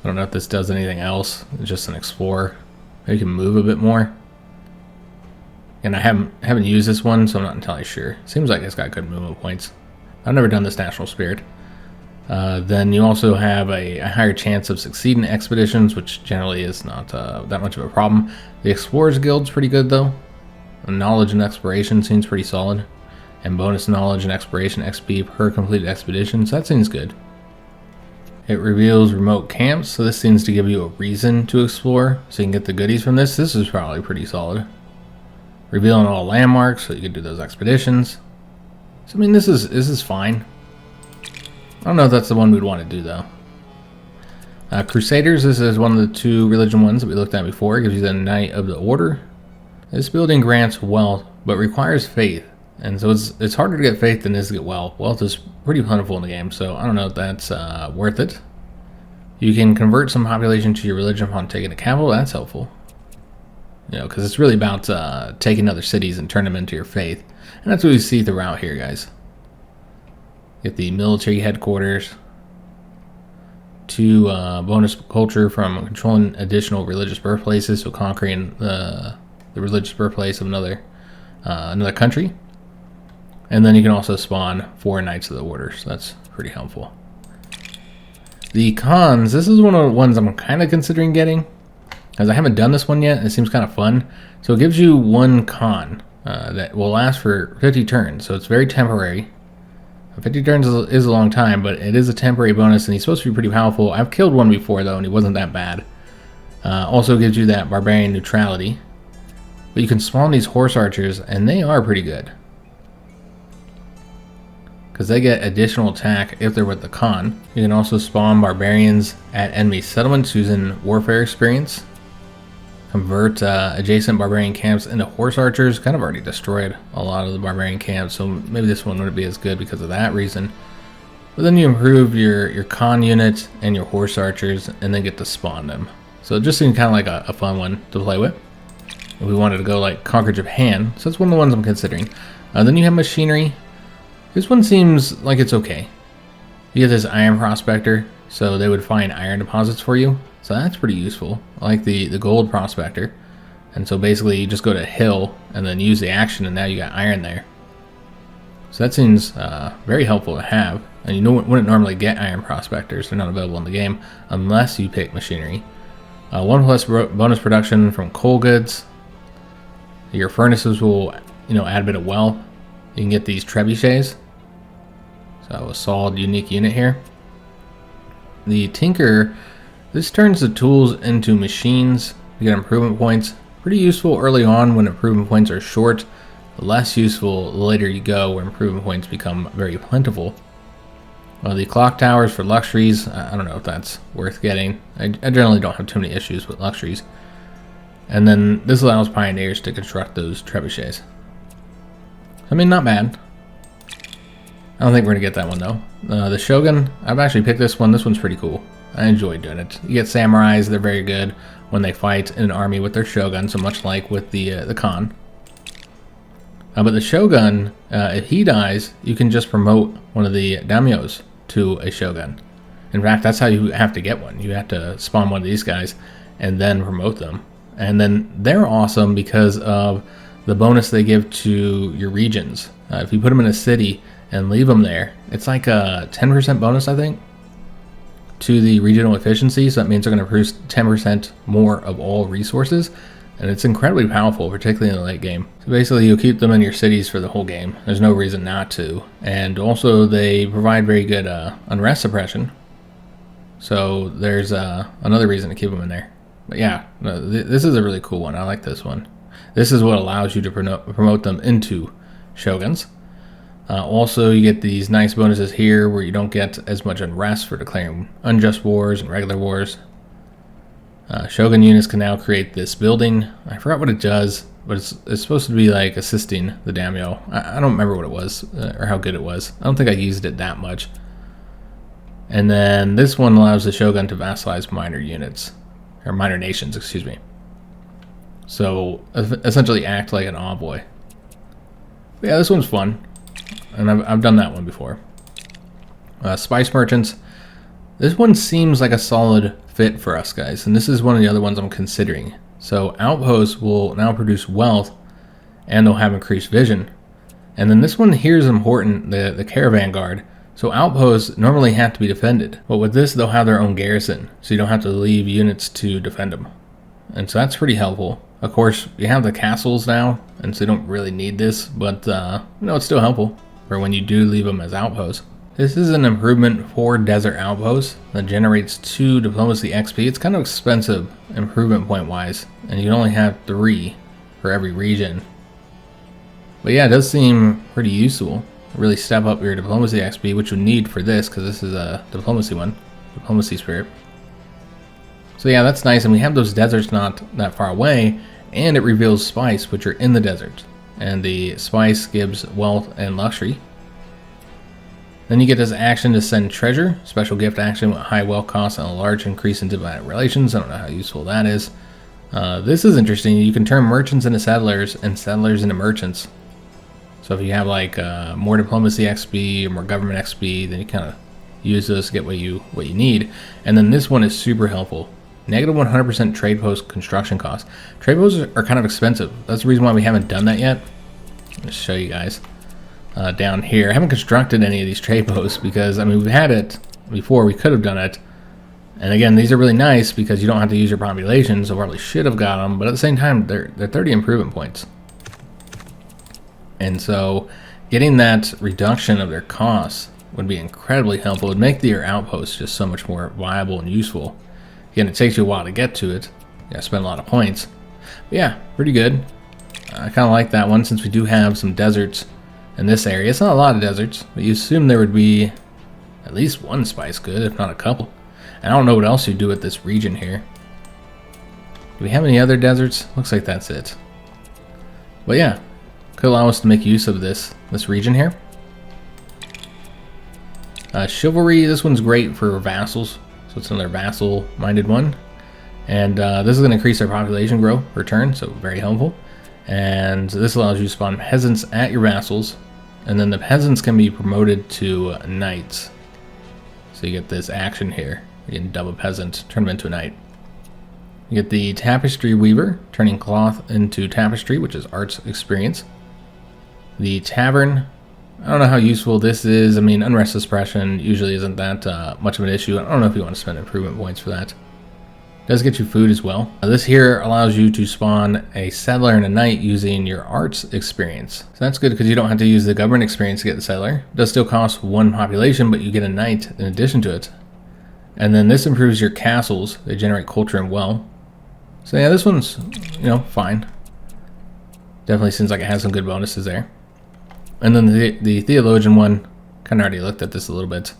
I don't know if this does anything else. It's just an explorer. Maybe you can move a bit more. And I haven't used this one, so I'm not entirely sure. Seems like it's got good movement points. I've never done this national spirit. Then you also have a higher chance of succeeding expeditions, which generally is not that much of a problem. The Explorers Guild's pretty good though. Knowledge and exploration seems pretty solid. And bonus knowledge and exploration XP per completed expedition, so that seems good. It reveals remote camps, so this seems to give you a reason to explore, so you can get the goodies from this. This is probably pretty solid. Revealing all landmarks, so you can do those expeditions. So I mean, this is fine. I don't know if that's the one we'd want to do though. Crusaders, this is one of the 2 religion ones that we looked at before. It gives you the Knight of the Order. This building grants wealth, but requires faith. And so it's harder to get faith than it is to get wealth. Wealth is pretty plentiful in the game, so I don't know if that's worth it. You can convert some population to your religion upon taking a capital. That's helpful. You know, because it's really about taking other cities and turn them into your faith. And that's what we see throughout here, guys. Get the military headquarters. 2 bonus culture from controlling additional religious birthplaces, so conquering the religious birthplace of another country. And then you can also spawn 4 Knights of the Order, so that's pretty helpful. The cons, this is one of the ones I'm kind of considering getting, because I haven't done this one yet. It seems kind of fun. So it gives you 1 con that will last for 50 turns, so it's very temporary. 50 turns is a long time, but it is a temporary bonus, and he's supposed to be pretty powerful. I've killed one before, though, and he wasn't that bad. Also gives you that barbarian neutrality. But you can spawn these horse archers, and they are pretty good, because they get additional attack if they're with the con. You can also spawn barbarians at enemy settlements using warfare experience. Convert adjacent barbarian camps into horse archers. Kind of already destroyed a lot of the barbarian camps, so maybe this one wouldn't be as good because of that reason. But then you improve your con unit and your horse archers, and then get to spawn them. So it just seems kind of like a fun one to play with. If we wanted to go like conquer Japan, so that's one of the ones I'm considering. Then you have machinery. This one seems like it's okay. You get this iron prospector, so they would find iron deposits for you. So that's pretty useful. I like the gold prospector. And so basically you just go to hill and then use the action, and now you got iron there. So that seems very helpful to have. And you wouldn't normally get iron prospectors. They're not available in the game unless you pick machinery. 1+ bonus production from coal goods. Your furnaces will, add a bit of wealth. You can get these trebuchets. So a solid unique unit here. The tinker, this turns the tools into machines to get improvement points. Pretty useful early on when improvement points are short. Less useful the later you go, where improvement points become very plentiful. The clock towers for luxuries, I don't know if that's worth getting. I generally don't have too many issues with luxuries. And then this allows pioneers to construct those trebuchets. I mean, not bad. I don't think we're gonna get that one though. The Shogun, I've actually picked this one. This one's pretty cool. I enjoy doing it. You get samurais, they're very good when they fight in an army with their Shogun, so much like with the Khan. But the Shogun, if he dies, you can just promote one of the daimyos to a Shogun. In fact, that's how you have to get one. You have to spawn one of these guys and then promote them. And then they're awesome because of the bonus they give to your regions. If you put them in a city and leave them there, it's like a 10% bonus, I think, to the regional efficiency. So that means they're going to produce 10% more of all resources. And it's incredibly powerful, particularly in the late game. So basically, you'll keep them in your cities for the whole game. There's no reason not to. And also, they provide very good unrest suppression. So there's another reason to keep them in there. But yeah, this is a really cool one. I like this one. This is what allows you to promote them into Shoguns. Also, you get these nice bonuses here where you don't get as much unrest for declaring unjust wars and regular wars. Shogun units can now create this building. I forgot what it does, but it's supposed to be like assisting the daimyo. I don't remember what it was or how good it was. I don't think I used it that much. And then this one allows the Shogun to vassalize minor units, or minor nations, excuse me. So essentially act like an envoy. But yeah, this one's fun, and I've done that one before. Spice merchants. This one seems like a solid fit for us guys, and this is one of the other ones I'm considering. So outposts will now produce wealth, and they'll have increased vision. And then this one here is important, the caravan guard. So outposts normally have to be defended, but with this they'll have their own garrison, so you don't have to leave units to defend them. And so that's pretty helpful. Of course, you have the castles now, and so you don't really need this, but it's still helpful for when you do leave them as outposts. This is an improvement for desert outposts that generates 2 diplomacy XP. It's kind of expensive improvement point wise, and you can only have 3 for every region. But yeah, it does seem pretty useful. Really step up your diplomacy XP, which you need for this because this is a diplomacy one, diplomacy spirit. So yeah, that's nice, and we have those deserts not that far away, and it reveals spice, which are in the desert, and the spice gives wealth and luxury. Then you get this action to send treasure, special gift action with high wealth cost and a large increase in diplomatic relations. I don't know how useful that is. This is interesting. You can turn merchants into settlers and settlers into merchants. So if you have like more diplomacy XP or more government XP, then you kind of use those to get what you need. And then this one is super helpful. Negative 100% trade post construction cost. Trade posts are kind of expensive. That's the reason why we haven't done that yet. Let me show you guys. Down here, I haven't constructed any of these trade posts because we've had it before. We could have done it, and again, these are really nice because you don't have to use your population, so probably should have got them. But at the same time, they're 30 improvement points, and so getting that reduction of their costs would be incredibly helpful. It would make your outposts just so much more viable and useful. Again, it takes you a while to get to it. You gotta spend a lot of points. But yeah, pretty good. I kind of like that one since we do have some deserts in this area. It's not a lot of deserts, but you assume there would be at least one spice good, if not a couple. And I don't know what else you do with this region here. Do we have any other deserts? Looks like that's it. But yeah, could allow us to make use of this region here. Chivalry, this one's great for vassals. So it's another vassal-minded one. And this is going to increase our population growth per turn, so very helpful. And this allows you to spawn peasants at your vassals, and then the peasants can be promoted to knights. So So you get this action here. You can dub a peasant, turn him into a knight. You get the Tapestry Weaver, turning cloth into tapestry, which is arts experience. The Tavern, I don't know how useful this is. I mean, unrest suppression usually isn't that much of an issue. I don't know if you want to spend improvement points for that. It does get you food as well. This here allows you to spawn a settler and a knight using your arts experience. So that's good because you don't have to use the government experience to get the settler. It does still cost 1 population, but you get a knight in addition to it. And then this improves your castles. They generate culture and well. So yeah, this one's, you know, fine. Definitely seems like it has some good bonuses there. And then the Theologian one, kind of already looked at this a little bit.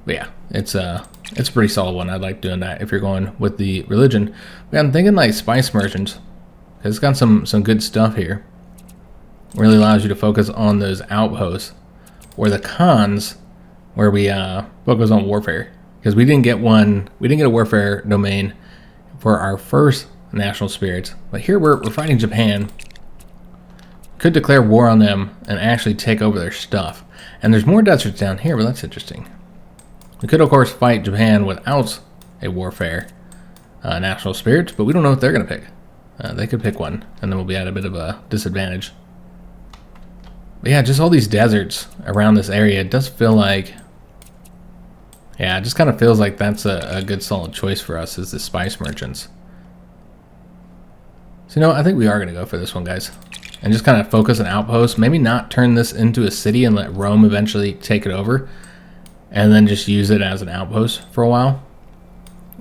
But yeah, it's a pretty solid one. I like doing that if you're going with the religion. But I'm thinking like Spice Merchants, because it's got some good stuff here. Really allows you to focus on those outposts. Or the cons, where we focus on warfare. Because we didn't get a warfare domain for our first national spirit. But here we're fighting Japan. Could declare war on them and actually take over their stuff. And there's more deserts down here, but that's interesting. We could, of course, fight Japan without a warfare national spirit, but we don't know what they're going to pick. They could pick one, and then we'll be at a bit of a disadvantage. But yeah, just all these deserts around this area, it does feel like... Yeah, it just kind of feels like that's a good solid choice for us, is the Spice Merchants. So, you know, I think we are going to go for this one, guys. And just kind of focus on outposts. Maybe not turn this into a city and let Rome eventually take it over. And then just use it as an outpost for a while.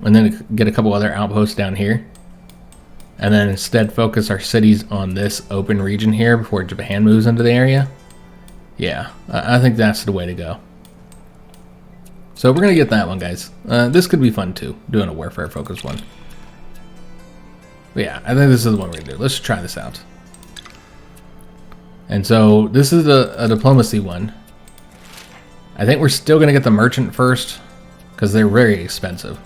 And then get a couple other outposts down here. And then instead focus our cities on this open region here before Japan moves into the area. Yeah, I think that's the way to go. So we're going to get that one, guys. This could be fun too, doing a warfare focused one. But yeah, I think this is the one we're going to do. Let's try this out. And so this is a diplomacy one. I think we're still going to get the merchant first because they're very expensive.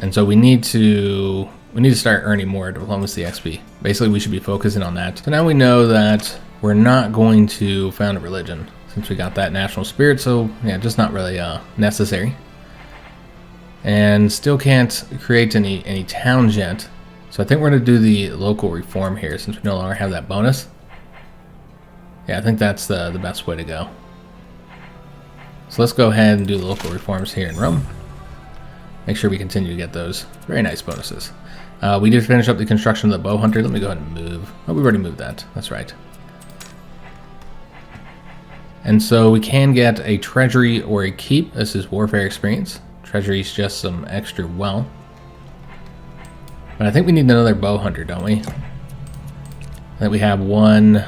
And so we need to start earning more diplomacy XP. Basically, we should be focusing on that. So now we know that we're not going to found a religion since we got that national spirit. So yeah, just not really necessary. And still can't create any towns yet. So I think we're going to do the local reform here since we no longer have that bonus. Yeah, I think that's the best way to go. So let's go ahead and do the local reforms here in Rome. Make sure we continue to get those very nice bonuses. We did finish up the construction of the bow hunter. Let me go ahead and move. Oh, we've already moved that. That's right. And so we can get a treasury or a keep. This is warfare experience. Treasury is just some extra well. But I think we need another bow hunter, don't we? I think we have one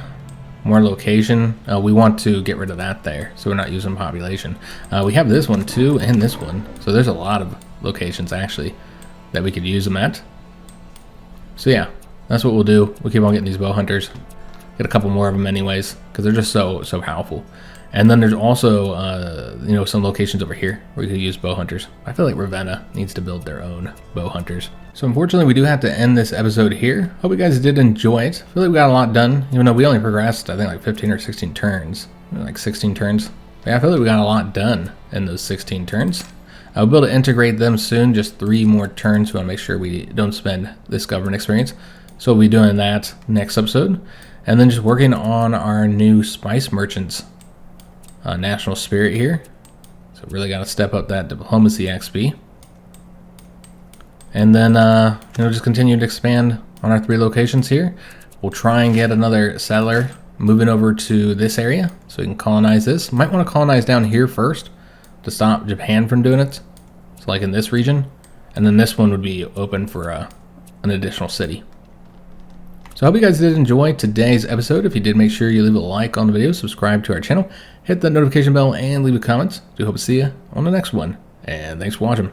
more location. We want to get rid of that there, so we're not using population. We have this one too, and this one. So there's a lot of locations actually that we could use them at. So yeah, that's what we'll do. We'll keep on getting these bow hunters. Get a couple more of them anyways, because they're just so powerful. And then there's also you know, some locations over here where you could use bow hunters. I feel like Ravenna needs to build their own bow hunters. So unfortunately, we do have to end this episode here. Hope you guys did enjoy it. I feel like we got a lot done, even though we only progressed, I think, like 15 or 16 turns. Like 16 turns. But yeah, I feel like we got a lot done in those 16 turns. I'll be able to integrate them soon, just 3 more turns. We want to make sure we don't spend this government experience. So we'll be doing that next episode. And then just working on our new Spice Merchants national spirit here. So really got to step up that diplomacy XP. And then, you know, just continue to expand on our 3 locations here. We'll try and get another settler moving over to this area so we can colonize this. Might want to colonize down here first to stop Japan from doing it. So like in this region. And then this one would be open for an additional city. So I hope you guys did enjoy today's episode. If you did, make sure you leave a like on the video, subscribe to our channel, hit the notification bell, and leave a comment. Do hope to see you on the next one. And thanks for watching.